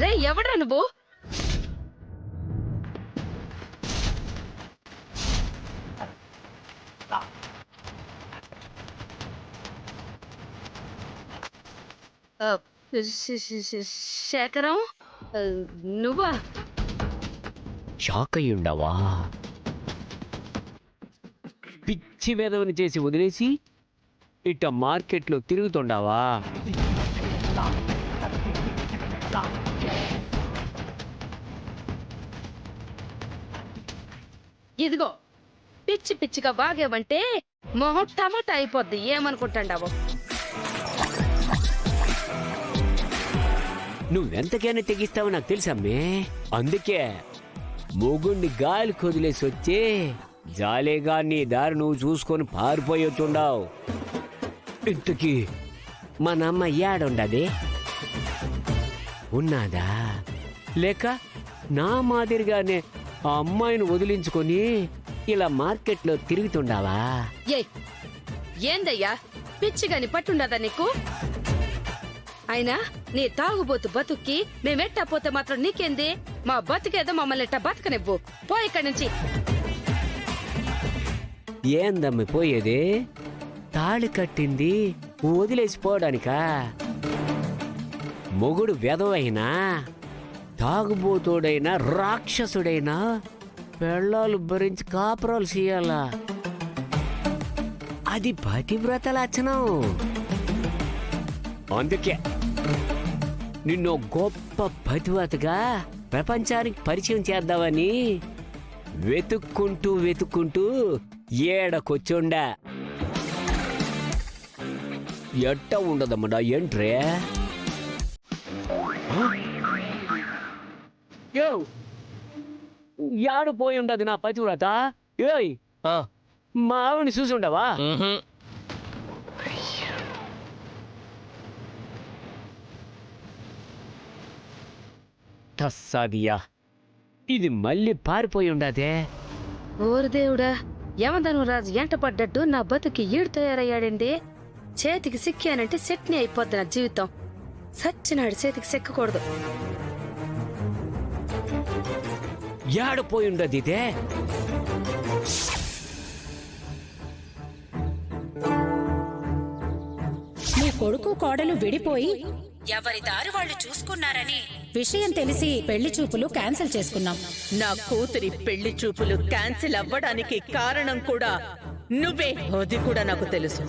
రే ఎవడ్రా నువ్వు? శేఖరం, నువ్వా? షాక్ అయ్యుండవా? పిచ్చి వెదవని చేసి వదిలేసి ఇట్ట మార్కెట్లో తిరుగుతుండావా? ఇదిగో పిచ్చి పిచ్చిగా వాగేవంటే మొహం టమాటా అయిపోద్ది. ఏమనుకుంటాండావు? నువ్వెంతకైనా తెగిస్తావో నాకు తెలుసమ్మే. అందుకే మొగుణ్ణి గాలి కొదిలేసి వచ్చి జాలేగా నీ దారి నువ్వు చూసుకొని పారిపోయేతుండావు. ఇంతకీ మనమ్మ ఏడుండది? ఉన్నాదా? లేక నా మాదిరిగానే ఆ అమ్మాయిని వదిలించుకొని ఇలా మార్కెట్లో తిరుగుతుండావా? ఏందయ్యా పిచ్చిగాని పట్టుండదా నీకు? అయినా నీ తాగుబోతు బతుక్కి మేమెట్టా పోతే మాత్రం నీకేంది? మా బతుకేదో మమ్మల్ని ఎట్టా బతకనివ్వు. పో ఇక్కడి నుంచి. ఏందమ్మి పోయేది? తాళి కట్టింది వదిలేసిపోవడానికా? మొగుడు వెధవైనా తాగుబోతుడైనా రాక్షసుడైనా పెళ్ళాలు భరించి కాపురాలు చేయాలా? అది పతివ్రత లక్షణం. అందుకే నిన్ను గొప్ప పతివ్రతగా ప్రపంచానికి పరిచయం చేద్దామని వెతుక్కుంటూ ఏడకొచ్చుండా. ఎట్ట ఉండదమ్మడా ఏంట్రే? యాడు పోయి ఉండదు నా పతివ్రత? ఏయ్, మా ఆవిడని చూసి ఉండవా? తస్సాదియా, ఇది మళ్ళీ పారిపోయి ఉండదే. ఓరు దేవుడా, యమధను రాజు ఎంట పడ్డట్టు నా బతుకి ఈడు తయారయ్యాడండి. చేతికి సిక్కానంటే సెట్ని అయిపోద్ది నా జీవితం. సచ్చినాడు చేతికి సిక్కకూడదు. ఏడపోయి ఉండదు ఇదే. నీ కొడుకు కోడలు విడిపోయి ఎవరి దారి వాళ్ళు చూసుకున్నారని విషయం తెలిసి పెళ్లి చూపులు క్యాన్సిల్ చేసుకున్నాం. నా కూతురి పెళ్లి చూపులు క్యాన్సిల్ అవ్వడానికి కారణం కూడా నువ్వే. అది కూడా నాకు తెలుసు.